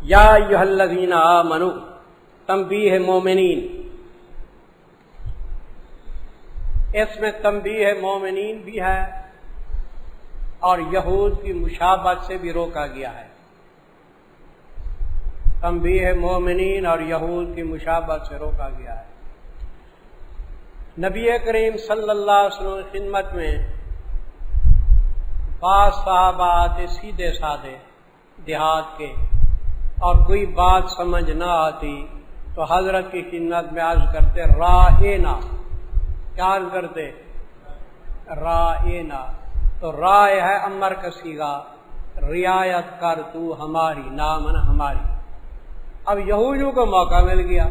یا ایھا الذین آمنو تنبیہ مومنین، اس میں تنبیہ مومنین بھی ہے اور یہود کی مشابہت سے بھی روکا گیا ہے۔ تنبیہ مومنین اور یہود کی مشابہت سے روکا گیا ہے۔ نبی کریم صلی اللہ علیہ وسلم کی خدمت میں بعض صحابہ آتے سیدھے سادے دیہات کے، اور کوئی بات سمجھ نہ آتی تو حضرت کی خدمت میں عرض کرتے رائنا، کیا عرض کرتے؟ رائنا۔ تو رائے ہے امر کا صیغہ، رعایت کر تو ہماری، نامن ہماری۔ اب یہودیوں کو موقع مل گیا،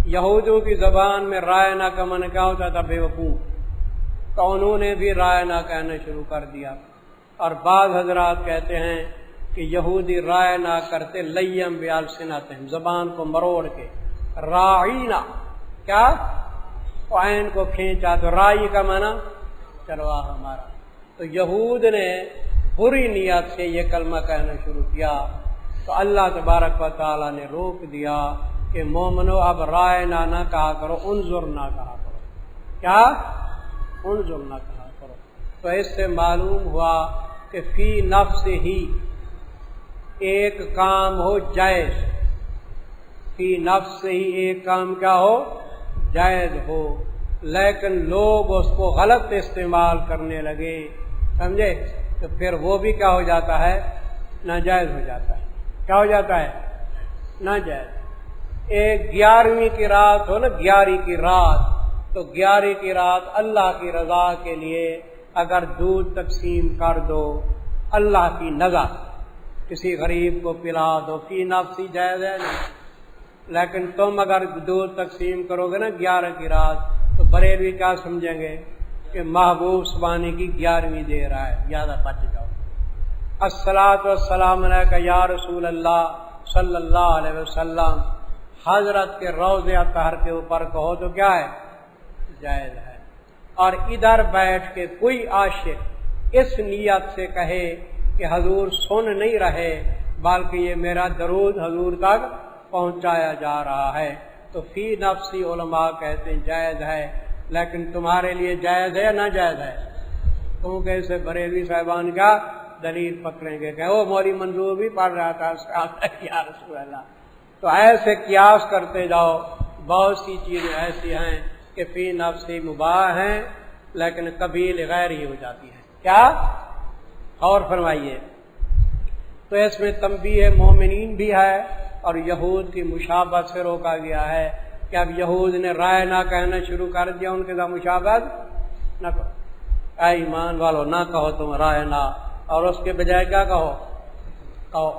یہودیوں کی زبان میں رائنا کا معنی کیا ہوتا تھا؟ بے وقوف، تو انہوں نے بھی رائنا کہنا شروع کر دیا۔ اور بعض حضرات کہتے ہیں کہ یہودی رائے نہ کرتے لیم بالسنتہم، زبان کو مروڑ کے، رائینا کیا؟ عین کو کھینچا تو رائی کا معنی چرواہ ہمارا۔ تو یہود نے بری نیت سے یہ کلمہ کہنا شروع کیا تو اللہ تبارک و تعالی نے روک دیا کہ مومنو اب رائنا نہ کہا کرو، انظر نہ کہا کرو۔ کیا؟ انظر نہ کہا کرو۔ تو اس سے معلوم ہوا کہ فی نفس ہی ایک کام ہو جائز، فی نفس ہی ایک کام کیا ہو؟ جائز ہو، لیکن لوگ اس کو غلط استعمال کرنے لگے، سمجھے؟ تو پھر وہ بھی کیا ہو جاتا ہے؟ ناجائز ہو جاتا ہے۔ کیا ہو جاتا ہے؟ ناجائز۔ ایک 11ویں کی رات ہو نا، 11 کی رات، تو 11 کی رات اللہ کی رضا کے لیے اگر دودھ تقسیم کر دو اللہ کی نظر، کسی غریب کو پلا دو، فی نفسی جائز ہے نہیں۔ لیکن تم اگر دودھ تقسیم کرو گے نا 11 کی رات تو بریلوی کیا سمجھیں گے کہ محبوب سبحانی کی 11ویں دے رہا ہے، زیادہ بچ جاؤ۔ الصلاۃ والسلام علیکہ یا رسول اللہ صلی اللہ علیہ وسلم، حضرت کے روضے اطہر کے اوپر کہو تو کیا ہے؟ جائز ہے۔ اور ادھر بیٹھ کے کوئی عاشق اس نیت سے کہے کہ حضور سن نہیں رہے بلکہ یہ میرا درود حضور تک پہنچایا جا رہا ہے، تو فی نفسی علماء کہتے ہیں جائز ہے، لیکن تمہارے لیے جائز ہے یا نہ جائز ہے؟ تم کیسے بریلوی صاحبان کا دلیل پکڑیں گے کہ وہ مولوی منظور بھی پڑھ رہا تھا یا رسول اللہ۔ تو ایسے قیاس کرتے جاؤ، بہت سی چیزیں ایسی ہیں کہ فی نفسی مباح ہیں لیکن کبھی لغیر ہی ہو جاتی ہیں۔ کیا؟ اور فرمائیے۔ تو اس میں تنبیہ مومنین بھی ہے اور یہود کی مشابہت سے روکا گیا ہے کہ اب یہود نے رائے نہ کہنا شروع کر دیا، ان کے ساتھ مشابہت نہ کرو۔ اے ایمان والو نہ کہو تم رائے نہ، اور اس کے بجائے کیا کہو؟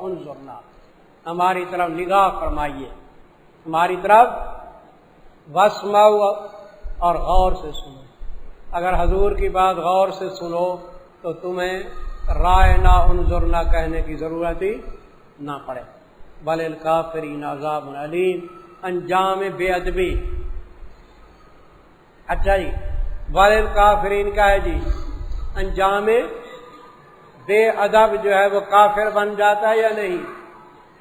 انظرنا، ہماری طرف نگاہ فرمائیے، ہماری طرف واسمعوا، اور غور سے سنو۔ اگر حضور کی بات غور سے سنو تو تمہیں رائے نہ انظرنا کہنے کی ضرورت ہی نہ پڑے۔ بل الکافرین عذاب علیم، انجام بے ادبی۔ اچھا جی، بل الکافرین کا ہے جی انجام بے ادب جو ہے وہ کافر بن جاتا ہے یا نہیں؟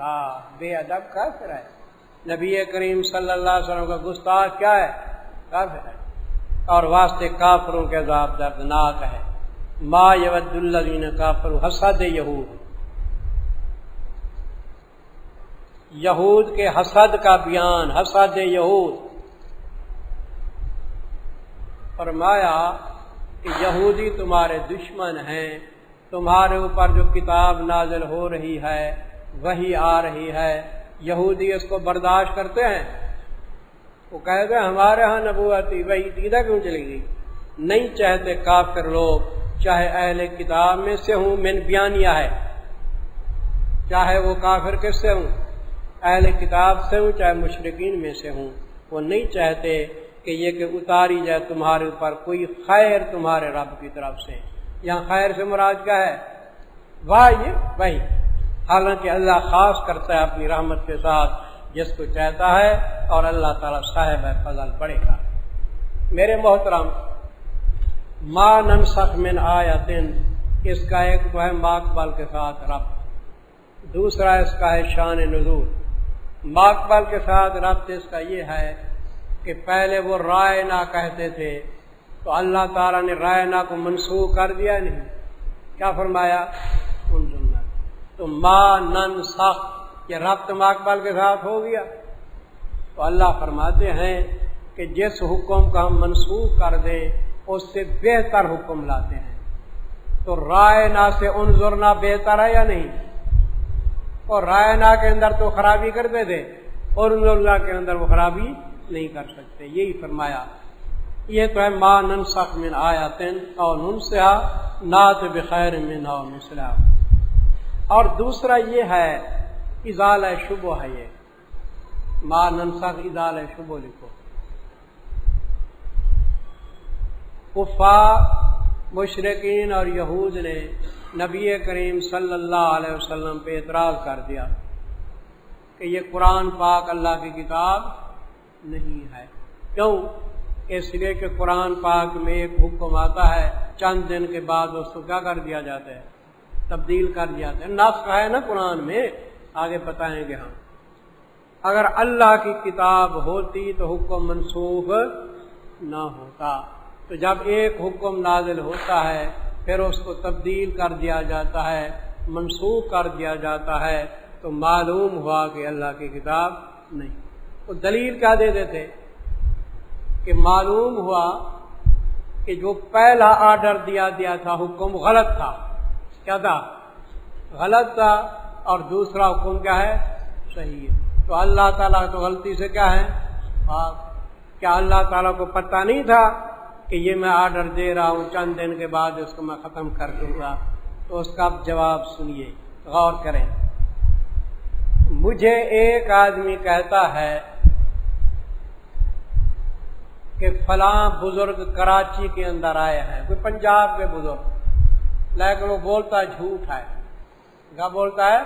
ہاں، بے ادب کافر ہے۔ نبی کریم صلی اللہ علیہ وسلم کا گستاخ کیا ہے؟ کافر ہے۔ اور واسطے کافروں کے عذاب دردناک ہے۔ ما یود الذین کافروا حسد یہود، یہود کے حسد کا بیان، حسد یہود۔ فرمایا کہ یہودی تمہارے دشمن ہیں، تمہارے اوپر جو کتاب نازل ہو رہی ہے، وحی آ رہی ہے، یہودی اس کو برداشت کرتے ہیں؟ وہ کہے گا ہمارے ہاں نبوتی وحی سیدھا کیوں چلی گئی؟ نہیں چاہتے کافر لوگ، چاہے اہل کتاب میں سے ہوں، من بیانیہ ہے، چاہے وہ کافر کس سے ہوں؟ اہل کتاب سے ہوں، چاہے مشرکین میں سے ہوں، وہ نہیں چاہتے کہ یہ کہ اتاری جائے تمہارے اوپر کوئی خیر تمہارے رب کی طرف سے۔ یہاں خیر سے مراد کیا ہے؟ وحی۔ حالانکہ اللہ خاص کرتا ہے اپنی رحمت کے ساتھ جس کو چاہتا ہے، اور اللہ تعالیٰ صاحب فضل بڑے گا۔ میرے محترم، ما ننسخ من آیت، اس کا ایک تو ہے ماقبل کے ساتھ رب، دوسرا اس کا ہے شان نزول۔ ماقبل کے ساتھ ربط اس کا یہ ہے کہ پہلے وہ رائنا کہتے تھے تو اللہ تعالیٰ نے رائنا کو منسوخ کر دیا نہیں، کیا فرمایا؟ انظرنا۔ تو ما ننسخ یہ ربط ماقبل کے ساتھ ہو گیا۔ تو اللہ فرماتے ہیں کہ جس حکم کا ہم منسوخ کر دیں اس سے بہتر حکم لاتے ہیں۔ تو رائنا سے انظرنا بہتر ہے یا نہیں؟ اور رائنا کے اندر تو خرابی کرتے تھے اور انظرنا کے اندر وہ خرابی نہیں کر سکتے، یہی فرمایا۔ یہ تو ہے ما ننسخ من آیات او ننسها نات بخیر منها او مثلها۔ اور دوسرا یہ ہے ازالہ شبہ ہے، یہ ما ننسخ ازالہ شبہ لکھو۔ کفار مشرکین اور یہود نے نبی کریم صلی اللہ علیہ وسلم پہ اعتراض کر دیا کہ یہ قرآن پاک اللہ کی کتاب نہیں ہے۔ کیوں؟ اس لیے کہ قرآن پاک میں ایک حکم آتا ہے، چند دن کے بعد اس کو کیا کر دیا جاتا ہے؟ تبدیل کر دیا جاتا ہے۔ نسخ ہے نا قرآن میں، آگے بتائیں گے ہم۔ اگر اللہ کی کتاب ہوتی تو حکم منسوخ نہ ہوتا۔ تو جب ایک حکم نازل ہوتا ہے پھر اس کو تبدیل کر دیا جاتا ہے، منسوخ کر دیا جاتا ہے، تو معلوم ہوا کہ اللہ کی کتاب نہیں۔ تو دلیل کیا دیتے تھے کہ معلوم ہوا کہ جو پہلا آرڈر دیا تھا حکم غلط تھا۔ کیا تھا؟ غلط تھا۔ اور دوسرا حکم کیا ہے؟ صحیح ہے۔ تو اللہ تعالیٰ تو غلطی سے کیا ہے؟ کیا اللہ تعالیٰ کو پتہ نہیں تھا کہ یہ میں آرڈر دے رہا ہوں چند دن کے بعد اس کو میں ختم کر دوں گا؟ تو اس کا جواب سنیے، غور کریں۔ مجھے ایک آدمی کہتا ہے کہ فلاں بزرگ کراچی کے اندر آئے ہیں، کوئی پنجاب کے بزرگ، لیکن وہ بولتا جھوٹ ہے۔ کیا بولتا ہے؟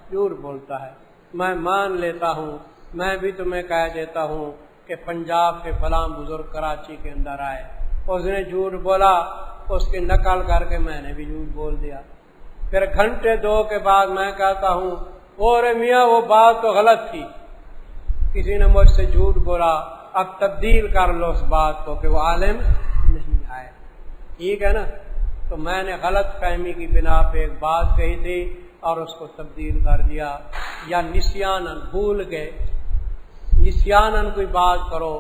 جھوٹ بولتا ہے۔ میں مان لیتا ہوں، میں بھی تمہیں کہہ دیتا ہوں کہ پنجاب کے فلاں بزرگ کراچی کے اندر آئے، اس نے جھوٹ بولا، اس کی نقل کر کے میں نے بھی جھوٹ بول دیا۔ پھر گھنٹے دو کے بعد میں کہتا ہوں اور میاں وہ بات تو غلط تھی، کسی نے مجھ سے جھوٹ بولا، اب تبدیل کر لو اس بات کو کہ وہ عالم نہیں آئے۔ ٹھیک ہے نا؟ تو میں نے غلط فہمی کی بنا پہ ایک بات کہی تھی اور اس کو تبدیل کر دیا، یا نسیانن بھول گئے، نسیانن کوئی بات کرو،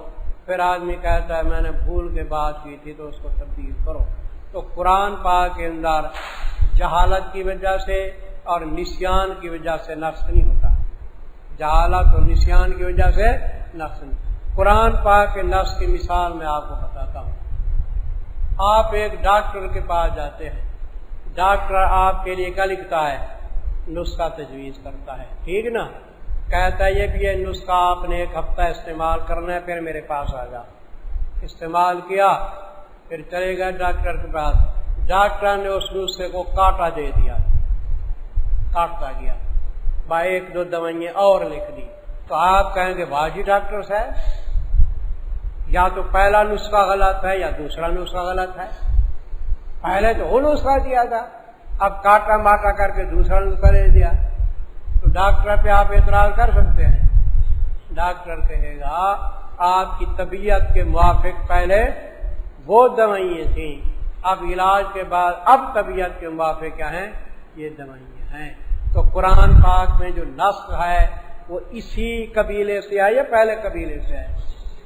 پھر آدمی کہتا ہے میں نے بھول کے بات کی تھی تو اس کو تبدیل کرو۔ تو قرآن پاک کے اندر جہالت کی وجہ سے اور نسیان کی وجہ سے نقص نہیں ہوتا، جہالت اور نسیان کی وجہ سے نقص نہیں۔ قرآن پاک کے نقص کی مثال میں آپ کو بتاتا ہوں۔ آپ ایک ڈاکٹر کے پاس جاتے ہیں، ڈاکٹر آپ کے لیے کیا لکھتا ہے؟ نسخہ تجویز کرتا ہے، ٹھیک نا؟ کہتا ہے یہ نسخہ آپ نے ایک ہفتہ استعمال کرنا ہے، پھر میرے پاس آ جا۔ استعمال کیا، پھر چلے گئے ڈاکٹر کے پاس، ڈاکٹر نے اس نسخے کو کاٹا دے دیا، کاٹتا گیا، با ایک دو دوائیں اور لکھ دی۔ تو آپ کہیں گے واہ جی ڈاکٹر صاحب، یا تو پہلا نسخہ غلط ہے یا دوسرا نسخہ غلط ہے، پہلے تو وہ نسخہ دیا تھا، اب کاٹا ماٹا کر کے دوسرا نسخہ دے دیا۔ تو ڈاکٹر پہ آپ اعتراض کر سکتے ہیں؟ ڈاکٹر کہے گا آپ کی طبیعت کے موافق پہلے وہ دوائیں تھیں، اب علاج کے بعد اب طبیعت کے موافق کیا ہیں؟ یہ دوائیں ہیں۔ تو قرآن پاک میں جو نسخ ہے وہ اسی قبیلے سے ہے یا پہلے قبیلے سے ہے؟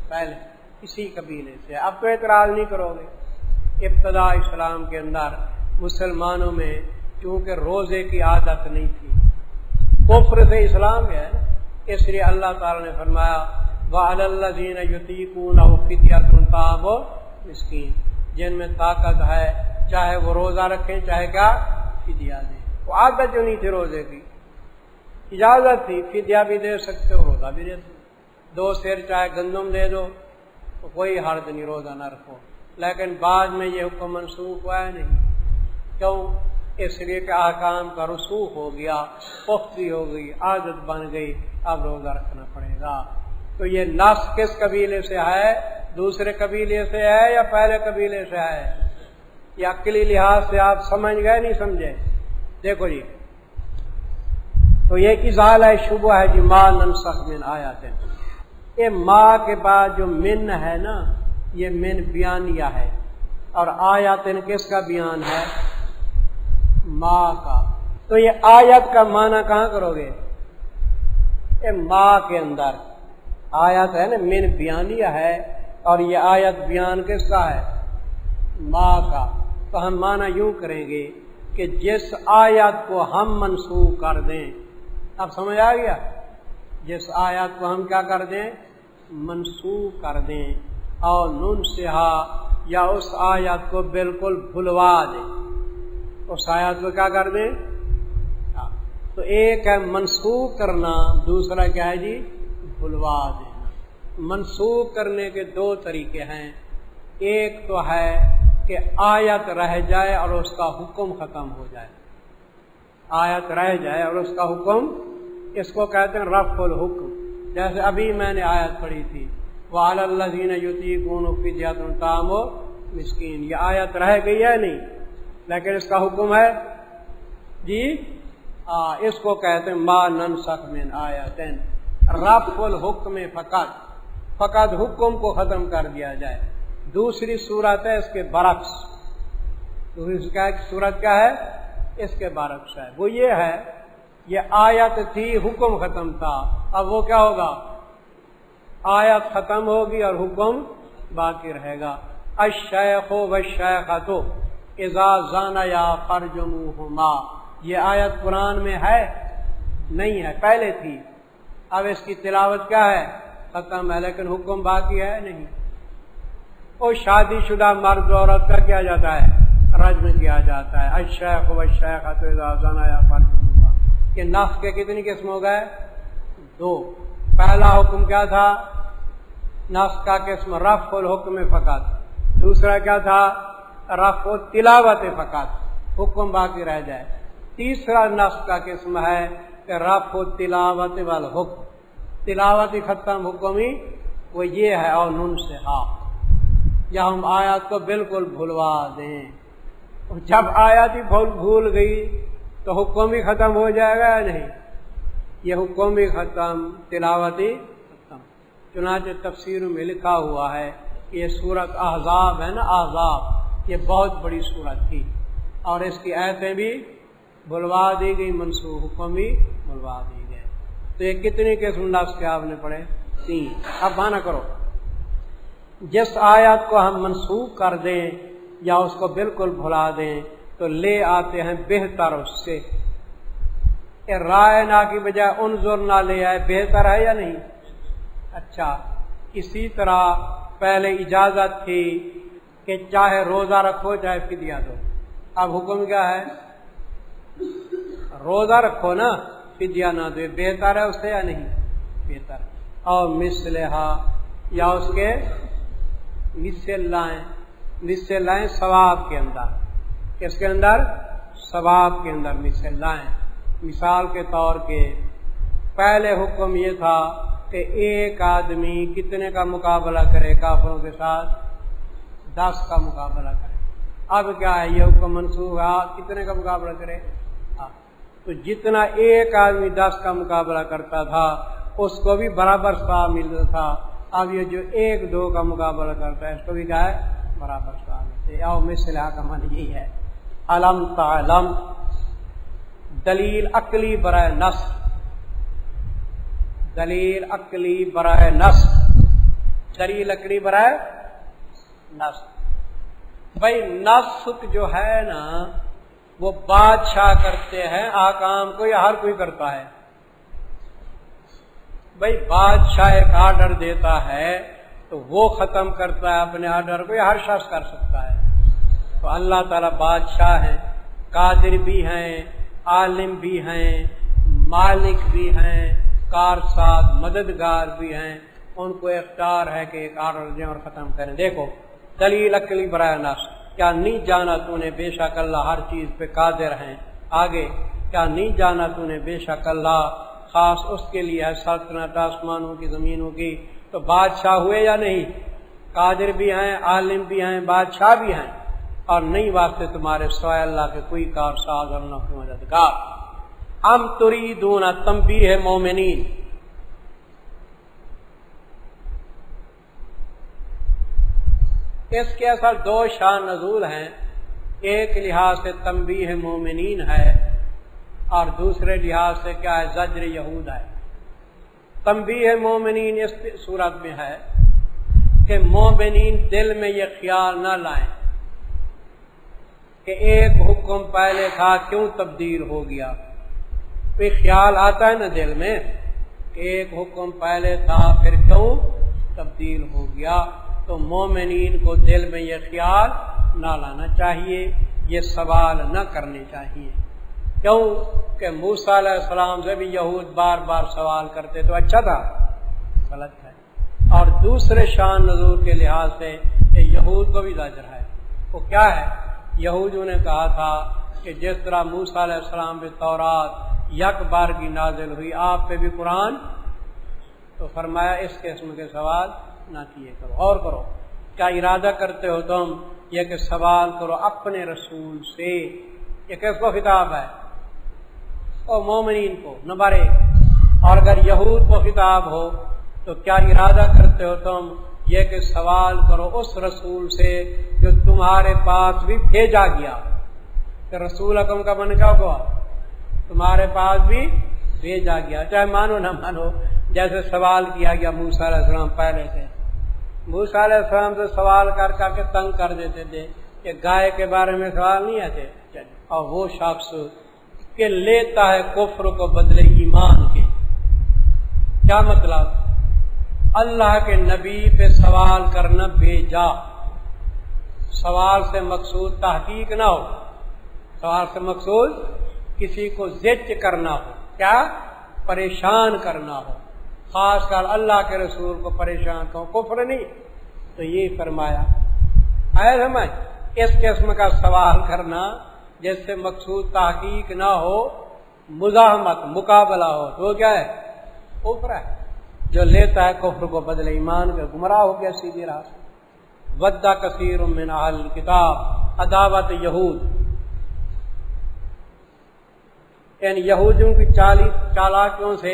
پہلے اسی قبیلے سے۔ اب تو اعتراض نہیں کرو گے۔ ابتدا اسلام کے اندر مسلمانوں میں چونکہ روزے کی عادت نہیں تھی، کفر سے اسلام ہے، اس لیے اللہ تعالی نے فرمایا وَعَلَى الَّذِينَ يُطِيقُونَهُ فِدْيَةٌ طَعَامُ مِسْكِينٍ، جن میں طاقت ہے چاہے وہ روزہ رکھیں چاہے کیا فدیہ دیں۔ وہ عادت جو نہیں تھی روزے کی، اجازت تھی، فدیہ بھی دے سکتے ہو، روزہ بھی دے سکتے، 2 سیر چاہے گندم دے دو تو کوئی حرج نہیں، روزہ نہ رکھو۔ لیکن بعد میں یہ حکم منسوخ ہوا ہے نہیں، کیوں؟ اس لیے کہ احکام کا رسوخ ہو گیا، پختگی ہو گئی، عادت بن گئی، اب روزہ رکھنا پڑے گا۔ تو یہ نسخ کس قبیلے سے ہے؟ دوسرے قبیلے سے ہے یا پہلے قبیلے سے ہے؟ یہ عقلی لحاظ سے آپ سمجھ گئے نہیں سمجھے؟ دیکھو جی، تو یہ ازالہ شبہ ہے جی ما ننسخ من آیات. یہ ما کے بعد جو من ہے نا یہ من بیانیہ ہے اور آیات کس کا بیان ہے؟ ما کا. تو یہ آیت کا معنی کہاں کرو گے؟ یہ ما کے اندر آیت ہے نا من بیانیہ ہے اور یہ آیت بیان کس کا ہے؟ ما کا. تو ہم معنی یوں کریں گے کہ جس آیت کو ہم منسوخ کر دیں، اب سمجھ آ گیا؟ جس آیت کو ہم کیا کر دیں؟ منسوخ کر دیں، اور ننسہا یا اس آیت کو بالکل بھلوا دیں. اس آیت کو کیا کر دیں؟ تو ایک ہے منسوخ کرنا، دوسرا کیا ہے جی؟ بھلوا دینا. منسوخ کرنے کے دو طریقے ہیں. ایک تو ہے کہ آیت رہ جائے اور اس کا حکم ختم ہو جائے. آیت رہ جائے اور اس کا حکم، اس کو کہتے ہیں رفع الحکم. جیسے ابھی میں نے آیت پڑھی تھی وَعَلَى الَّذِينَ يُطِيقُونَ فِدْيَةٌ طَعَامُ مِسْكِينٍ. یہ آیت رہ گئی ہے نہیں لیکن اس کا حکم ہے جی. اس کو کہتے ہیں ما ننسخ من آیاتن رفع الحکم فقط حکم کو ختم کر دیا جائے. دوسری صورت ہے اس کے برعکس. دوسری صورت کیا ہے؟ اس کے برعکس ہے. وہ یہ ہے یہ آیت تھی حکم ختم تھا، اب وہ کیا ہوگا؟ آیت ختم ہوگی اور حکم باقی رہے گا. الشیخ والشیخۃ اذا زانیا فرجموہما. یہ آیت قرآن میں ہے نہیں ہے، پہلے تھی. اب اس کی تلاوت کیا ہے؟ ختم ہے لیکن حکم باقی ہے نہیں. اور شادی شدہ مرد عورت کا کیا جاتا ہے؟ رجم کیا جاتا ہے. الشیخ والشیخۃ اذا زانیا فرجموہما. کہ نفس کے کتنی قسم ہو گئے؟ دو. پہلا حکم کیا تھا؟ نفس کا قسم رفع الحکم فقط. دوسرا کیا تھا؟ رفع التلاوت فقط، حکم باقی رہ جائے. تیسرا نفس کا قسم ہے کہ رفع التلاوت والحکم، تلاوت ہی ختم حکم ہی وہ یہ ہے. اور ننسہا یا ہم آیات کو بالکل بھلوا دیں. اور جب آیات ہی بھول گئی تو حکم بھی ختم ہو جائے گا یا نہیں؟ یہ حکم بھی ختم، تلاوت ہی ختم. چنانچہ تفسیر میں لکھا ہوا ہے کہ یہ سورت احزاب ہے نا، احزاب یہ بہت بڑی سورت تھی اور اس کی آیتیں بھی بھلوا دی گئی، منسوخ حکم بھی بھلوا دی گئے. تو یہ کتنی قسم نفس کے آپ نے پڑھے؟ 3. اب مانا کرو جس آیت کو ہم منسوخ کر دیں یا اس کو بالکل بھلا دیں تو لے آتے ہیں بہتر اس سے. رائے نہ کی بجائے انظر نہ لے آئے، بہتر ہے یا نہیں؟ اچھا. اسی طرح پہلے اجازت تھی کہ چاہے روزہ رکھو چاہے فدیہ دو. اب حکم کیا ہے؟ روزہ رکھو نا، فدیہ نہ دو. بہتر ہے اس سے یا نہیں؟ بہتر. اور مثلہا یا اس کے مثل لائیں ثواب کے اندر. کس کے اندر؟ ثواب کے اندر مثل لائیں. مثال کے طور کے پہلے حکم یہ تھا کہ ایک آدمی کتنے کا مقابلہ کرے کافروں کے ساتھ؟ 10 کا مقابلہ کرے. اب کیا ہے؟ یہ حکم منسوخ ہے، کتنے کا مقابلہ کرے؟ تو جتنا ایک آدمی 10 کا مقابلہ کرتا تھا اس کو بھی برابر ثواب ملتا تھا. اب یہ جو 1-2 کا مقابلہ کرتا ہے اس کو بھی کیا ہے؟ برابر ثواب ملتے. او مثلہ کا معنی یہی ہے. علم تعلم دلیل عقلی برائے نصب. دلیل عقلی برائے نصب، دلیل عقلی برائے نصب. بھائی نصب جو ہے نا وہ بادشاہ کرتے ہیں احکام کو یا ہر کوئی کرتا ہے؟ بھائی بادشاہ ایک آرڈر دیتا ہے تو وہ ختم کرتا ہے اپنے آرڈر کو یا ہر شخص کر سکتا ہے؟ تو اللہ تعالیٰ بادشاہ ہیں، قادر بھی ہیں، عالم بھی ہیں، مالک بھی ہیں، کارساز مددگار بھی ہیں. ان کو اختیار ہے کہ ایک آرڈر دیں اور ختم کریں. دیکھو دلیل عقلی برائے نصب. کیا نہیں جانا تو نے بے شک اللہ ہر چیز پہ قادر ہیں. آگے کیا نہیں جانا تو نے بے شک اللہ خاص اس کے لیے ہے سلطنت آسمانوں کی زمینوں کی. تو بادشاہ ہوئے یا نہیں؟ قادر بھی ہیں، عالم بھی ہیں، بادشاہ بھی ہیں. اور نہیں واسطے تمہارے سوائے اللہ کے کوئی کارساز اور نہ کوئی مددگار. ام تریدون تنبیہ مومنین، اس کے اصل دو شان نزول ہیں، ایک لحاظ سے تنبیہ مومنین ہے اور دوسرے لحاظ سے کیا ہے، زجر یہود ہے۔ تنبیہ مومنین اس صورت میں ہے کہ مومنین دل میں یہ خیال نہ لائیں کہ ایک حکم پہلے تھا کیوں تبدیل ہو گیا۔ کوئی خیال آتا ہے نا دل میں کہ ایک حکم پہلے تھا پھر کیوں تبدیل ہو گیا، تو مومنین کو دل میں یہ خیال نہ لانا چاہیے، یہ سوال نہ کرنے چاہیے۔ کیوں کہ موسیٰ علیہ السلام سے بھی یہود بار بار سوال کرتے تو اچھا تھا، غلط ہے۔ اور دوسرے شان نزول کے لحاظ سے یہ یہود کو بھی زجر ہے۔ وہ کیا ہے، یہودیوں نے کہا تھا کہ جس طرح موسیٰ علیہ السلام پہ تورات یک بار کی نازل ہوئی، آپ پہ بھی قرآن، تو فرمایا اس قسم کے سوال نہ کیے کرو، اور کرو کیا ارادہ کرتے ہو تم، یہ کہ سوال کرو اپنے رسول سے۔ یہ کس کو خطاب ہے، اور مومنین کو نمبر 1۔ اور اگر یہود کو خطاب ہو تو کیا ارادہ کرتے ہو تم، یہ کہ سوال کرو اس رسول سے جو تمہارے پاس بھی بھیجا گیا، کہ رسول اکرم کا من کیا ہوا، تمہارے پاس بھی بھیجا گیا، چاہے مانو نہ مانو۔ جیسے سوال کیا گیا موسیٰ علیہ السلام پہلے سے، موسیٰ علیہ السلام سے سوال کر کر کے تنگ کر دیتے تھے کہ گائے کے بارے میں سوال نہیں آتے، اور وہ شخص کہ لیتا ہے کفر کو بدلے ایمان کے۔ کیا مطلب، اللہ کے نبی پہ سوال کرنا بھیجا، سوال سے مقصود تحقیق نہ ہو، سوال سے مقصود کسی کو زج کرنا ہو، کیا پریشان کرنا ہو، خاص کر اللہ کے رسول کو پریشان کرو، کفر نہیں۔ تو یہ فرمایا آئے سمجھ، اس قسم کا سوال کرنا جس سے مقصود تحقیق نہ ہو، مزاحمت مقابلہ ہو، تو کیا ہے، کفر ہے۔ جو لیتا ہے کفر کو بدلے ایمان کا، گمراہ ہو گیا سیدھی راہ سے۔ ودّ کثیر من اہل الکتاب، عداوت یہود، یعنی یہودیوں کی چالاکیوں سے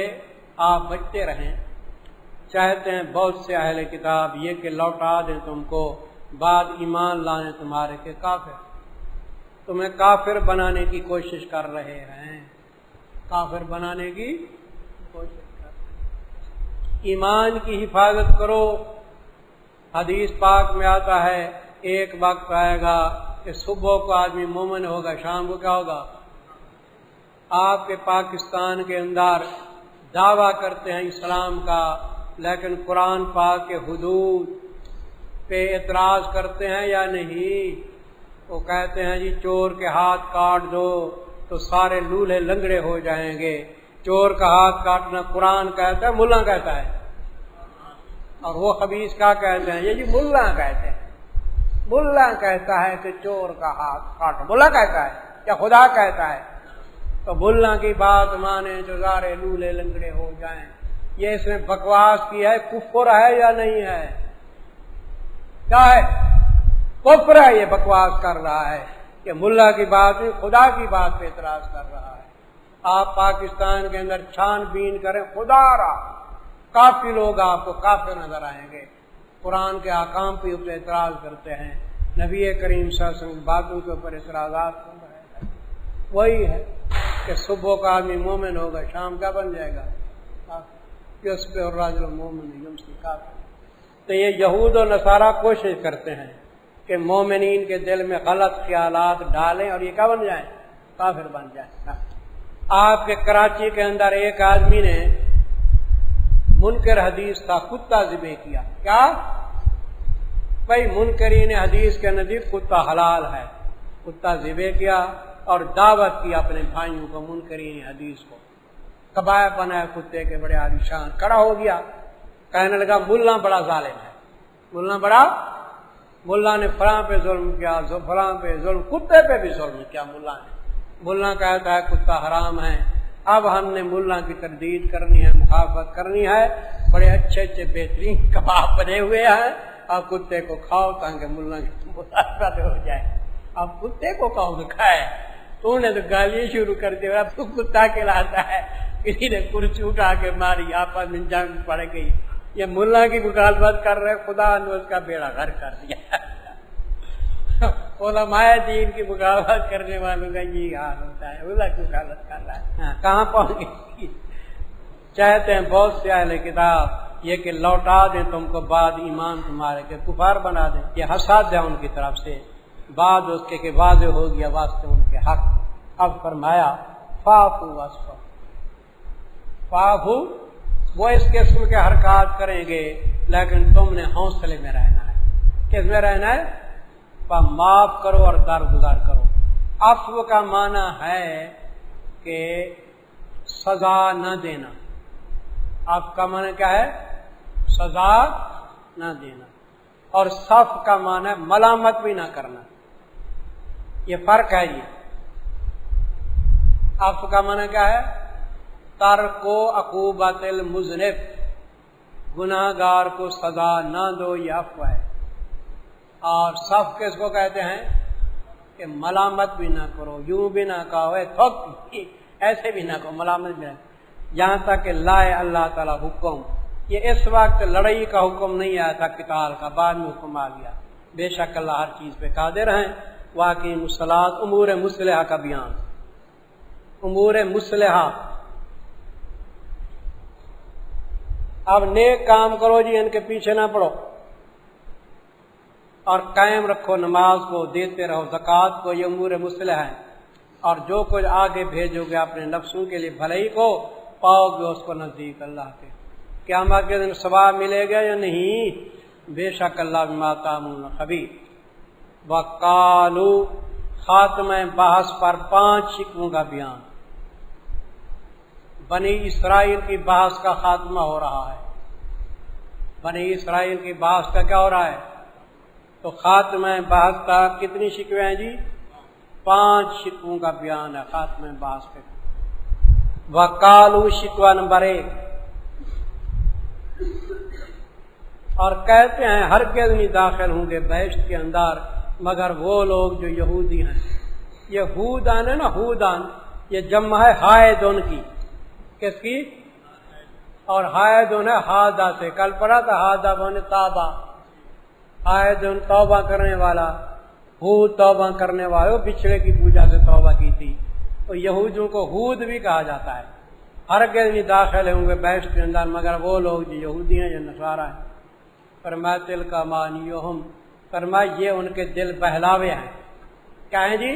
آپ بچتے رہیں۔ چاہتے ہیں بہت سے اہل کتاب یہ کہ لوٹا دیں تم کو، بعد ایمان لانے تمہارے کے کافر، تمہیں کافر بنانے کی کوشش کر رہے ہیں، کافر بنانے کی کوشش کر رہے ہیں۔ ایمان کی حفاظت کرو۔ حدیث پاک میں آتا ہے ایک وقت آئے گا کہ صبح کو آدمی مومن ہوگا، شام کو کیا ہوگا۔ آپ کے پاکستان کے اندر دعویٰ کرتے ہیں اسلام کا، لیکن قرآن پاک کے حدود پہ اعتراض کرتے ہیں یا نہیں؟ وہ کہتے ہیں جی چور کے ہاتھ کاٹ دو تو سارے لولے لنگڑے ہو جائیں گے۔ چور کا ہاتھ کاٹنا قرآن کہتا ہے، ملا کہتا ہے، اور وہ خبیث کیا کہتے ہیں، یہ جی ملا کہتے ہیں، ملا کہتا ہے کہ چور کا ہاتھ کاٹو، ملا کہتا ہے یا خدا کہتا ہے؟ تو ملا کی بات مانے جو سارے لولے لنگڑے ہو جائیں، یہ اس نے بکواس کی ہے، کفر ہے یا نہیں ہے؟ کیا ہے، کفر ہے، یہ بکواس کر رہا ہے کہ ملا کی بات نہیں، خدا کی بات پہ اعتراض کر رہا ہے۔ آپ پاکستان کے اندر چھان بین کریں، خدا را کافی لوگ آپ کو کافر نظر آئیں گے، قرآن کے احکام پہ اعتراض کرتے ہیں، نبی کریم صلی اللہ علیہ وسلم باتوں کے اوپر اعتراضات کر رہے ہیں۔ وہی ہے کہ صبح کا آدمی مومن ہوگا، شام کا بن جائے گا کہ اس پہ الرجل مومن یمسی کافر۔ تو یہ یہود و نصارہ کوشش کرتے ہیں کہ مومنین کے دل میں غلط خیالات ڈالیں اور یہ کیا بن جائیں، کافر بن جائیں۔ آپ کے کراچی کے اندر ایک آدمی نے منکر حدیث کا کتا ذبح کیا، کیا بھائی منکرین حدیث کے نزدیک کتا حلال ہے، کتا ذبح کیا اور دعوت کی اپنے بھائیوں کو، منکرین حدیث کو، قبائل بنایا کتے کے، بڑے عالیشان کھڑا ہو گیا، کہنے لگا ملا بڑا ظالم ہے، ملا نے فلاں پہ ظلم کیا، فلاں پہ ظلم، کتے پہ بھی ظلم کیا ملا نے۔ ملا کہتا ہے کتا حرام ہے، اب ہم نے ملا کی تردید کرنی ہے، مخالفت کرنی ہے، بڑے اچھے اچھے بہترین کباب بنے ہوئے ہیں، اب کتے کو کھاؤ تاکہ ملا کی مخالفت ہو جائے۔ اب کتے کو کہو کھائے، تو نے تو گالیاں شروع کر دیا، تو کتا کھلاتا ہے، کسی نے کرسی اٹھا کے ماری، آپس میں جنگ پڑ گئی، یہ ملا کی مخالفت کر رہے، خدا نے اس کا بیڑا غرق کر دیا۔ علماء دین کی مخالفت کرنے والوں کا یہ حال ہوتا ہے، اللہ کی مخالفت کر رہا ہے، کہاں پہنچ گئی؟ چاہتے ہیں بہت سے اہل کتاب یہ کہ لوٹا دیں تم کو بعد ایمان تمہارے کے کفار بنا دیں، یہ حسد ہے ان کی طرف سے، بعد اس کے کہ واضح ہو گیا واسطے ان کے حق۔ اب فرمایا فاعفو واصفحوا، فاعفو وہ اس قسم کے حرکات کریں گے لیکن تم نے حوصلے میں رہنا ہے۔ کس میں رہنا ہے؟ معاف کرو اور درگزر کرو۔ عفو کا معنی ہے کہ سزا نہ دینا، عفو کا معنی کیا ہے؟ سزا نہ دینا، اور صف کا معنی ملامت بھی نہ کرنا، یہ فرق ہے۔ یہ عفو کا معنی کیا ہے؟ ترک عقوبت المذنب، گناہ گار کو سزا نہ دو، یہ عفو ہے۔ اور صف کس کو کہتے ہیں؟ کہ ملامت بھی نہ کرو، یوں بھی نہ کہو ایسے بھی نہ کہو، ملامت بھی نہ، یہاں تک کہ لائے اللہ تعالی حکم۔ یہ اس وقت لڑائی کا حکم نہیں آیا تھا، قتال کا، بعد میں حکم آ گیا۔ بے شک اللہ ہر چیز پہ قادر ہیں۔ واقعی الصلاۃ، امور مصلحہ کا بیان، امور مصلحہ۔ اب نیک کام کرو جی، ان کے پیچھے نہ پڑو، اور قائم رکھو نماز کو، دیتے رہو زکوٰۃ کو، یہ امور مصلحہ ہیں۔ اور جو کچھ آگے بھیجو گے اپنے نفسوں کے لیے بھلائی کو، پاؤ گے اس کو نزدیک اللہ کے۔ قیامت کے دن ثواب ملے گا یا نہیں؟ بے شک اللہ بما تعملون خبیر۔ وقالو، خاتمہ بحث پر 5 شکووں کا بیان۔ بنی اسرائیل کی بحث کا خاتمہ ہو رہا ہے۔ بنی اسرائیل کی بحث کا کیا ہو رہا ہے؟ تو خاتمہ بحث کا کتنی شکوے ہیں جی؟ 5 شکووں کا بیان ہے خاتمہ بحث پہ۔ وقالو، شکوہ نمبر 1، اور کہتے ہیں ہرگز نہیں داخل ہوں گے بہشت کے اندر مگر وہ لوگ جو یہودی ہیں۔ یہ ہودان ہے نا، ہودان یہ جمع ہے ہائدن کی، کس کی؟ اور ہائدن ہے ہادہ سے، کل پڑھا تھا ہادہ بنے تابہ، ہائدن توبہ کرنے والا، ہود توبہ کرنے والے، بچھڑے کی پوجا سے توبہ کی تھی، تو یہودیوں کو ہود بھی کہا جاتا ہے۔ ہرگز نہیں داخل ہوں گے بہشت کے اندر مگر وہ لوگ جو یہودی ہیں، جو نصارہ ہیں۔ فرمایا تلک امانیہم، فرمایا یہ ان کے دل بہلاوے ہیں۔ کیا ہیں جی؟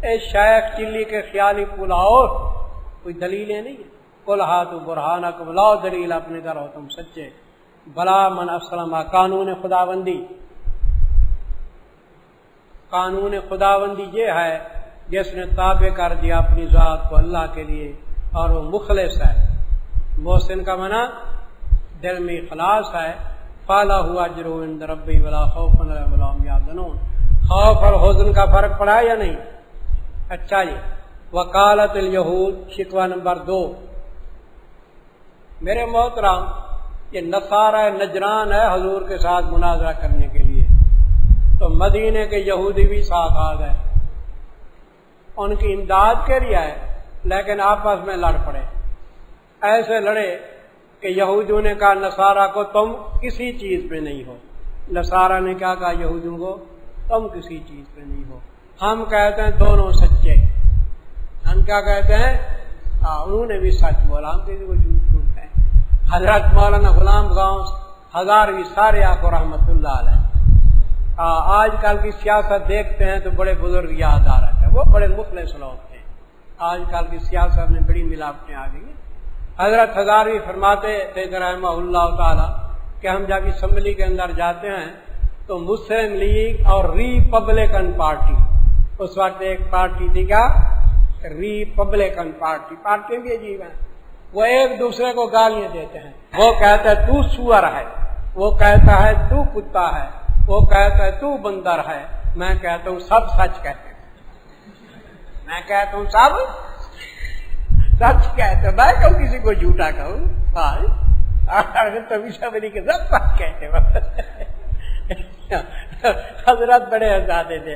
اے شیخ چلی کے خیالی پلاؤ، کوئی دلیلیں نہیں ہیں۔ قل ہاتوا برہانکم، لاؤ دلیل اپنے گھر ہو تم سچے۔ بلا من اسلم، قانون خداوندی، قانون خداوندی یہ ہے جس نے تابع کر دیا اپنی ذات کو اللہ کے لیے اور وہ مخلص ہے۔ محسن کا معنی دل میں اخلاص ہے۔ فَلَهُ أَجْرُهُ عِندَ رَبِّهِ وَلَا خَوْفٌ عَلَيْهِمْ وَلَا هُمْ يَحْزَنُونَ، خوف اور حزن کا فرق پڑا یا نہیں؟ اچھا جی، وقالت الیہود، شکوہ نمبر 2۔ میرے محترم، یہ نصارہ نجران ہے حضور کے ساتھ مناظرہ کرنے کے لیے، تو مدینے کے یہودی بھی ساتھ آ گئے، ان کی امداد کے لیے آئے، لیکن آپس میں لڑ پڑے۔ ایسے لڑے کہ یہودیوں نے کہا نصارہ کو تم کسی چیز پہ نہیں ہو، نصارہ نے کیا کہا یہودیوں کو تم کسی چیز پہ نہیں ہو، ہم کہتے ہیں دونوں سچے۔ ہم کیا کہتے ہیں؟ انہوں نے بھی سچ بولا، ہم کسی کو جھوٹ بولتے ہیں۔ حضرت مولانا غلام گاؤں ہزاروی سارے آقا رحمت اللہ علیہ، آج کل کی سیاست دیکھتے ہیں تو بڑے بزرگ یاد آ رہے تھے، وہ بڑے مخلص لوگ تھے۔ آج کل کی سیاست میں بڑی ملاوٹیں آ گئی ہیں۔ حضرت ہزاروی فرماتے تھے رحمہ اللہ تعالی کہ ہم جب اسمبلی کے اندر جاتے ہیں تو مسلم لیگ اور ریپبلکن پارٹی، اس وقت ایک پارٹی تھی کیا؟ ریپبلکن پارٹی، پارٹی بھی عجیب ہیں، وہ ایک دوسرے کو گالیاں دیتے ہیں۔ وہ کہتا ہے تو سور ہے، وہ کہتا ہے تو کتا ہے، وہ کہتا ہے تو بندر ہے، میں کہتا ہوں سب سچ کہتے ہیں، میں کہتا ہوں سب سچ کہتے ہیں، میں کہوں کسی کو جھوٹا کہوں؟ تبھی سبری کے سب سچ کہتے ہیں۔ حضرت بڑے ہزادے تھے،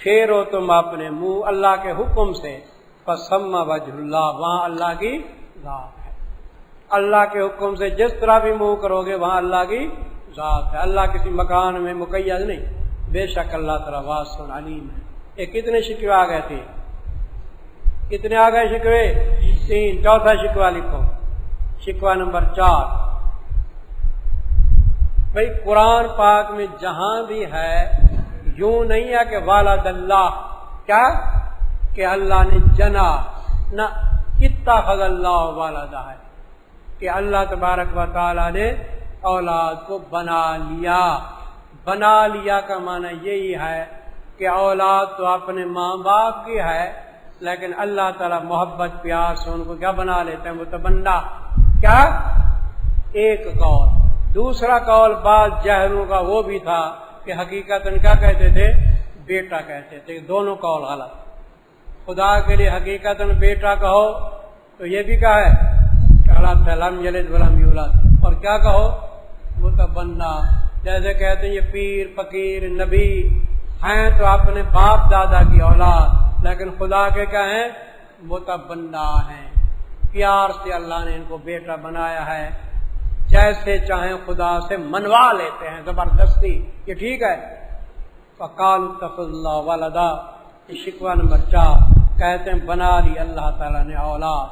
پھیرو تم اپنے منہ اللہ کے حکم سے، فثم وجہ اللہ، وہاں اللہ کی ذات ہے۔ اللہ کے حکم سے جس طرح بھی منہ کرو گے وہاں اللہ کی ذات ہے۔ اللہ کسی مکان میں مقید نہیں، بے شک اللہ تعالیٰ واسع علیم ہے۔ یہ کتنے شکوے آ گئے تھے؟ کتنے آ گئے شکوے؟ 3۔ چوتھا شکوہ لکھو، شکوہ نمبر 4۔ بھئی قرآن پاک میں جہاں بھی ہے یوں نہیں ہے کہ والد اللہ، کیا کہ اللہ نے جنا، نہ اتخذ اللہ والدہ ہے کہ اللہ تبارک و تعالی نے اولاد کو بنا لیا۔ بنا لیا کا معنی یہی ہے کہ اولاد تو اپنے ماں باپ کی ہے، لیکن اللہ تعالیٰ محبت پیار سے ان کو کیا بنا لیتے ہیں؟ متبنہ۔ کیا؟ ایک قول۔ دوسرا قول بعض جاہلوں کا وہ بھی تھا کہ حقیقت کیا کہتے تھے؟ بیٹا کہتے تھے۔ دونوں قول غلط۔ خدا کے لیے حقیقت بیٹا کہو تو یہ بھی کیا ہے کہ اللہ لم یلد ولم یولد، اور کیا کہو؟ متبنہ۔ جیسے کہتے ہیں یہ پیر فقیر نبی ہیں تو اپنے باپ دادا کی اولاد، لیکن خدا کے کیا ہیں؟ متبنہ ہیں۔ پیار سے اللہ نے ان کو بیٹا بنایا ہے، جیسے چاہیں خدا سے منوا لیتے ہیں زبردستی۔ یہ ٹھیک ہے؟ فقالوا اتخذ اللہ ولدا، یہ شکوہ نمبر 4۔ کہتے ہیں بنا لی اللہ تعالیٰ نے اولاد۔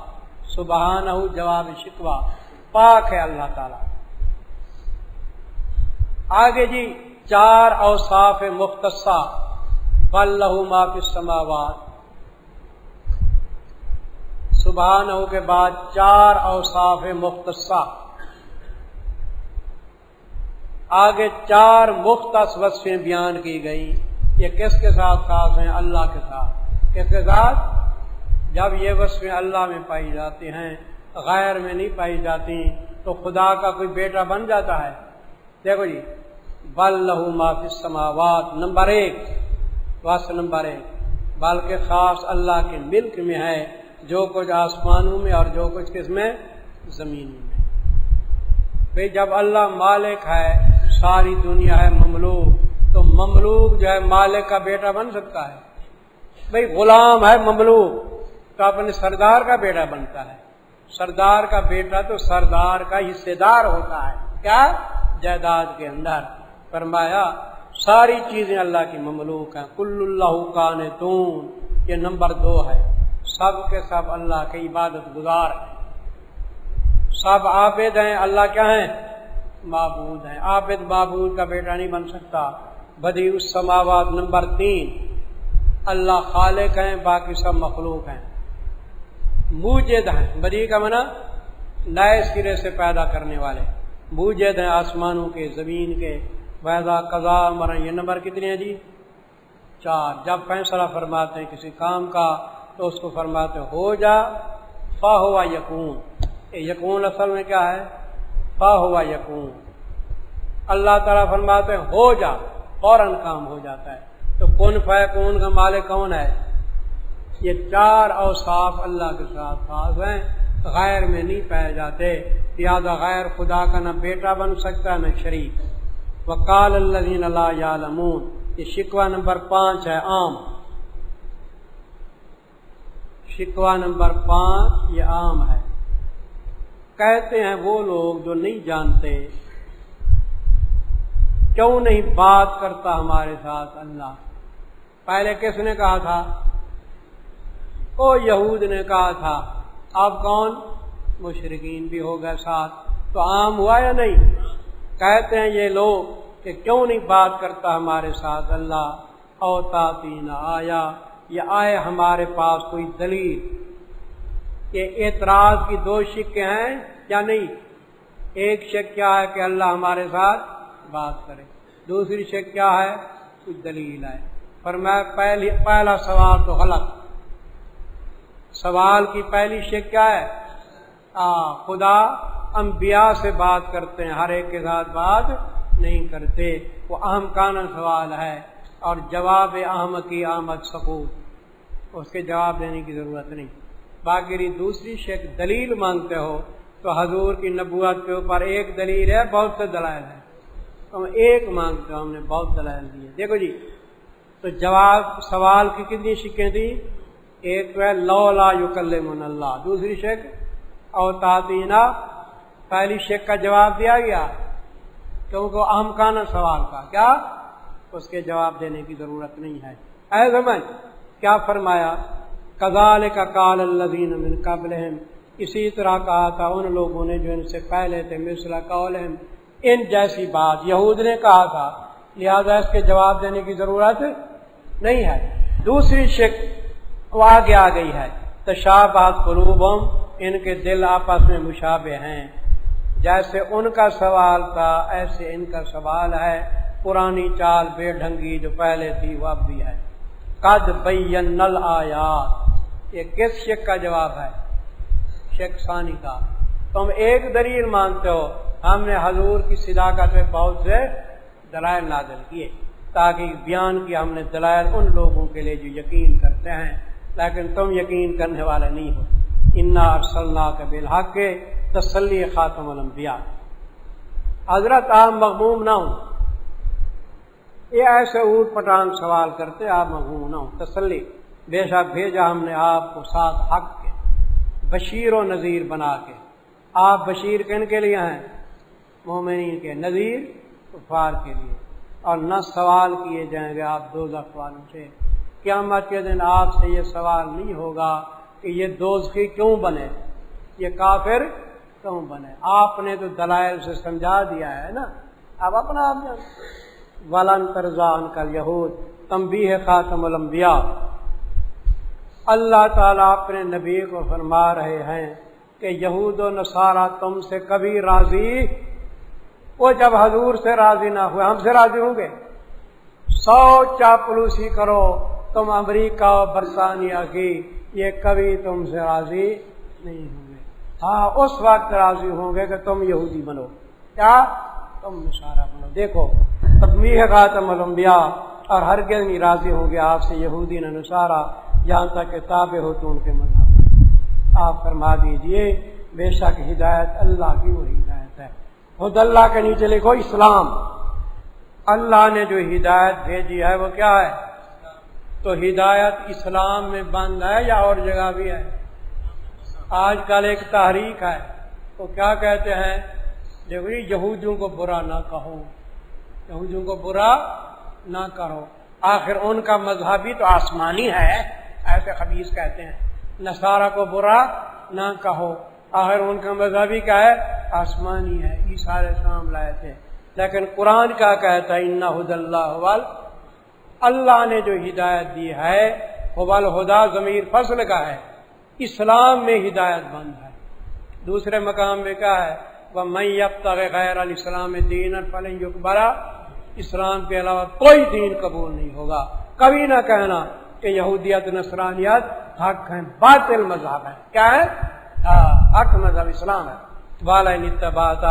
سبحانہ، جواب شکوہ، پاک ہے اللہ تعالیٰ۔ آگے جی 4 اوصاف مختصہ، بل لہ ما فی السماوات۔ سبحانہ کے بعد 4 اوصاف مختصہ، آگے 4 مختص وصفیں بیان کی گئی۔ یہ کس کے ساتھ خاص ہیں؟ اللہ کے ساتھ۔ کس کے ساتھ؟ جب یہ وصفیں اللہ میں پائی جاتی ہیں غیر میں نہیں پائی جاتی تو خدا کا کوئی بیٹا بن جاتا ہے؟ دیکھو جی، بل لہ ما فی السماوات، نمبر 1، وصف نمبر 1، بلکہ خاص اللہ کے ملک میں ہے جو کچھ آسمانوں میں اور جو کچھ کس میں؟ زمینوں میں۔ بھئی جب اللہ مالک ہے، ساری دنیا ہے مملوک، تو مملوک جو ہے مالک کا بیٹا بن سکتا ہے؟ بھئی غلام ہے مملوک تو اپنے سردار کا بیٹا بنتا ہے۔ سردار کا بیٹا تو سردار کا حصے دار ہوتا ہے، کیا؟ جائیداد کے اندر۔ فرمایا ساری چیزیں اللہ کی مملوک ہیں۔ کل اللہ قانتون، یہ نمبر 2 ہے۔ سب کے سب اللہ کے عبادت گزار ہیں، سب عابد ہیں۔ اللہ کیا ہیں؟ معبود ہیں۔ عابد معبود کا بیٹا نہیں بن سکتا۔ بدیع السماوات نمبر 3، اللہ خالق ہیں، باقی سب مخلوق ہیں۔ موجد ہیں، بدیع کا معنی نئے سرے سے پیدا کرنے والے، موجد ہیں آسمانوں کے، زمین کے۔ وَإِذَا قَضَىٰ أَمْرًا، یہ نمبر کتنے ہیں جی؟ 4۔ جب فیصلہ فرماتے ہیں کسی کام کا تو اس کو فرماتے ہو جا، فَهُوَ يَكُونُ۔ یکون اصل میں کیا ہے؟ فَهُوَ يَكُونُ۔ اللہ تعالیٰ فرماتے ہیں ہو جا، فوراً کام ہو جاتا ہے۔ تو کن فیکون کا مالک کون ہے؟ یہ 4 اوصاف اللہ کے ساتھ خاص ہیں، غیر میں نہیں پائے جاتے۔ لہذا غیر خدا کا نہ بیٹا بن سکتا نہ شریک۔ وقال الذین لا یعلمون، یہ شکوہ نمبر 5 ہے، عام۔ شکوہ نمبر 5 یہ عام ہے۔ کہتے ہیں وہ لوگ جو نہیں جانتے، کیوں نہیں بات کرتا ہمارے ساتھ اللہ؟ پہلے کس نے کہا تھا؟ او یہود نے کہا تھا۔ اب کون؟ مشرکین بھی ہو گئے ساتھ، تو عام ہوا یا نہیں؟ کہتے ہیں یہ لوگ کہ کیوں نہیں بات کرتا ہمارے ساتھ اللہ؟ او تاتینا آیا، یا آئے ہمارے پاس کوئی دلیل۔ یہ اعتراض کی 2 شکیں ہیں یا نہیں؟ ایک شک کیا ہے کہ اللہ ہمارے ساتھ بات کرے، دوسری شک کیا ہے؟ کوئی دلیل ہے۔ فرمایا پہلا سوال تو غلط۔ سوال کی پہلی شک کیا ہے؟ خدا انبیاء سے بات کرتے ہیں، ہر ایک کے ساتھ بات نہیں کرتے، وہ اہم کانہ سوال ہے، اور جواب اہم کی آمد سکوت، اس کے جواب دینے کی ضرورت نہیں۔ باقی دوسری شک دلیل مانگتے ہو تو حضور کی نبوت کے اوپر ایک دلیل ہے، بہت سے دلائل ہیں، تم ایک مانگتے ہو، ہم نے بہت دلائل دیے۔ دیکھو جی تو جواب سوال کی کتنی شکیں تھی؟ ایک تو ہے لولا یکلمنا اللہ، دوسری شک او تعطینا، پہلی شک کا جواب دیا گیا کیونکہ اہم کانا سوال کا کیا اس کے جواب دینے کی ضرورت نہیں ہے۔ اے سمجھ کیا فرمایا؟ کذالک قال الذین من قبلہم، اسی طرح کہا تھا ان لوگوں نے جو ان سے پہلے تھے، مثل قولہم، ان جیسی بات یہود نے کہا تھا، لہذا اس کے جواب دینے کی ضرورت نہیں ہے۔ دوسری شک وہ آگے آ گئی ہے، تشابہت قلوبہم، ان کے دل آپس میں مشابہ ہیں، جیسے ان کا سوال تھا ایسے ان کا سوال ہے، پرانی چال بے ڈھنگی جو پہلے تھی وہ اب بھی ہے۔ قد بینا الآیات، یہ کس شک کا جواب ہے؟ شک ثانی کا۔ تم ایک دلیل مانتے ہو، ہم نے حضور کی صداقت میں بہت سے دلائل نازل کیے تاکہ بیان کیا ہم نے دلائل ان لوگوں کے لیے جو یقین کرتے ہیں، لیکن تم یقین کرنے والے نہیں ہو۔ انا ارسلناک بالحق، تسلی خاتم الانبیاء۔ حضرت آپ مغموم نہ ہوں، یہ ایسے اوٹ پٹانگ سوال کرتے، آپ مغموم نہ ہوں، تسلی، بے شک بھیجا ہم نے آپ کو ساتھ حق کے، بشیر و نذیر بنا کے۔ آپ بشیر کن کے لیے ہیں؟ مومنین کے، نذیر کفار کے لیے، اور نہ سوال کیے جائیں گے آپ دوزخ والوں سے۔ قیامت کے دن آپ سے یہ سوال نہیں ہوگا کہ یہ دوزخی کیوں بنے، یہ کافر کیوں بنے، آپ نے تو دلائل سے سمجھا دیا ہے نا، اب اپنا آپ ولن ترضی عنک الیہود، تنبیہ خاتم الانبیاء۔ اللہ تعالیٰ اپنے نبی کو فرما رہے ہیں کہ یہود و نصارہ تم سے کبھی راضی، وہ جب حضور سے راضی نہ ہوئے ہم سے راضی ہوں گے؟ 100 چاپلوسی کرو تم امریکہ و برطانیہ کی، یہ کبھی تم سے راضی نہیں ہوں گے۔ ہاں اس وقت راضی ہوں گے کہ تم یہودی بنو، کیا تم نصارہ بنو۔ دیکھو تنبیہ خاتم الانبیاء، اور ہرگز نہیں راضی ہوں گے آپ سے یہودی نہ نصارہ جہاں تک کہ تابع ہو تو ان کے مذہب۔ آپ فرما دیجئے بے شک ہدایت اللہ کی وہ ہدایت ہے، خود اللہ کے نیچے لکھو اسلام۔ اللہ نے جو ہدایت بھیجی ہے وہ کیا ہے؟ تو ہدایت اسلام میں بند ہے یا اور جگہ بھی ہے؟ آج کل ایک تحریک ہے، وہ کیا کہتے ہیں؟ دیکھو یہودیوں کو برا نہ کہو، یہودیوں کو برا نہ کرو، آخر ان کا مذہبی تو آسمانی ہے، ایسے خبیث کہتے ہیں۔ نصارہ کو برا نہ کہو، آخر ان کا مذہبی کیا ہے؟ آسمانی ہے، عیسیٰ علیہ السلام لائے تھے۔ لیکن قرآن کیا کہتا ہے؟ ان ھدی اللہ، اللہ نے جو ہدایت دی ہے هو الہدی، ضمیر فصل کا ہے، اسلام میں ہدایت بند ہے۔ دوسرے مقام میں کیا ہے؟ وَمَن يَبْتَغِ غَيْرَ الْإِسْلَامِ دِينًا فَلَن يُقْبَلَ، اسلام کے علاوہ کوئی دین قبول نہیں ہوگا۔ کبھی نہ کہنا کہ یہودیت نصرانیت حق ہیں، باطل مذہب ہے۔ کیا ہے؟ حق مذہب اسلام ہے۔ وَلَئِنِ اتَّبَعْتَ،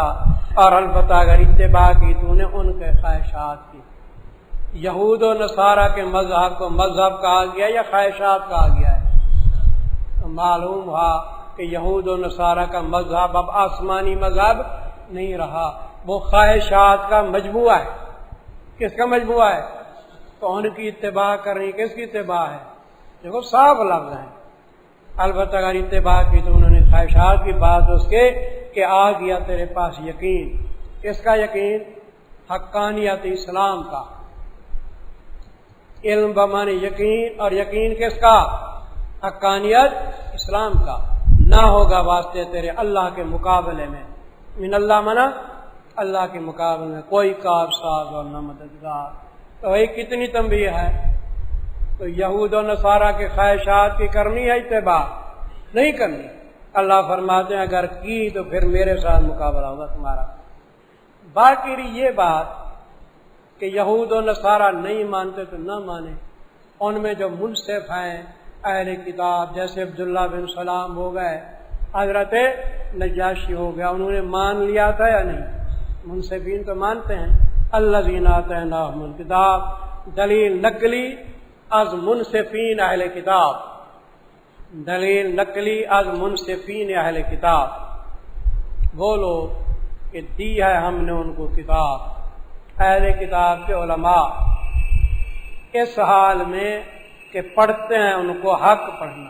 اور البتہ اگر اتباع کی تو نے ان کے خواہشات کی۔ یہود و نصارہ کے مذہب کو مذہب کہا گیا یا خواہشات کہا گیا ہے؟ تو معلوم ہوا کہ یہود و نصارہ کا مذہب اب آسمانی مذہب نہیں رہا، وہ خواہشات کا مجموعہ ہے۔ کس کا مجموعہ ہے؟ تو ان کی اتباع کرنی کس کی اتباع ہے؟ دیکھو صاف لفظ ہیں، البتہ اگر اتباع کی تو انہوں نے خواہشات کی بات اس کے کہ آ گیا تیرے پاس یقین۔ کس کا یقین؟ حقانیت اسلام کا، علم بمانے یقین، اور یقین کس کا؟ حقانیت اسلام کا۔ نہ ہوگا واسطے تیرے اللہ کے مقابلے میں، من اللہ منا اللہ کے مقابلے میں کوئی کار ساز اور نہ مددگار۔ تو یہ کتنی تنبیہ ہے؟ تو یہود و نصارہ کے خواہشات کی کرنی ہے اتباع؟ نہیں کرنی۔ اللہ فرماتے ہیں اگر کی تو پھر میرے ساتھ مقابلہ ہوگا تمہارا۔ باقی یہ بات کہ یہود و نصارہ نہیں مانتے تو نہ مانے، ان میں جو منصف ہیں اہل کتاب جیسے عبداللہ بن سلام ہو گئے، حضرت نجاشی ہو گیا، انہوں نے مان لیا تھا یا نہیں؟ منصفین تو مانتے ہیں۔ الذین آتیناہم الکتاب، دلیل نقلی از منصفین اہل کتاب، دلیل نقلی از منصفین اہل کتاب، وہ لوگ کہ دی ہے ہم نے ان کو کتاب، اہل کتاب کے علماء، اس حال میں کہ پڑھتے ہیں ان کو حق پڑھنا،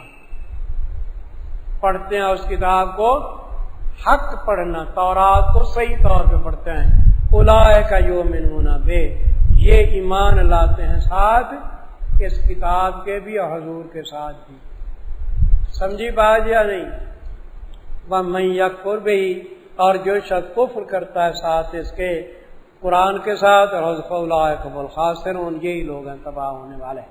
پڑھتے ہیں اس کتاب کو حق پڑھنا، تورات کو صحیح طور پہ پڑھتے ہیں۔ اولئک یؤمنون بہ، یہ ایمان لاتے ہیں ساتھ اس کتاب کے بھی اور حضور کے ساتھ بھی۔ سمجھی بات یا نہیں؟ وَمَن یکفر بہ، اور جو شخص کفر کرتا ہے ساتھ اس کے قرآن کے ساتھ، اور فَأُولَٰئِکَ هُمُ الْخَاسِرُونَ، یہی لوگ ہیں تباہ ہونے والے۔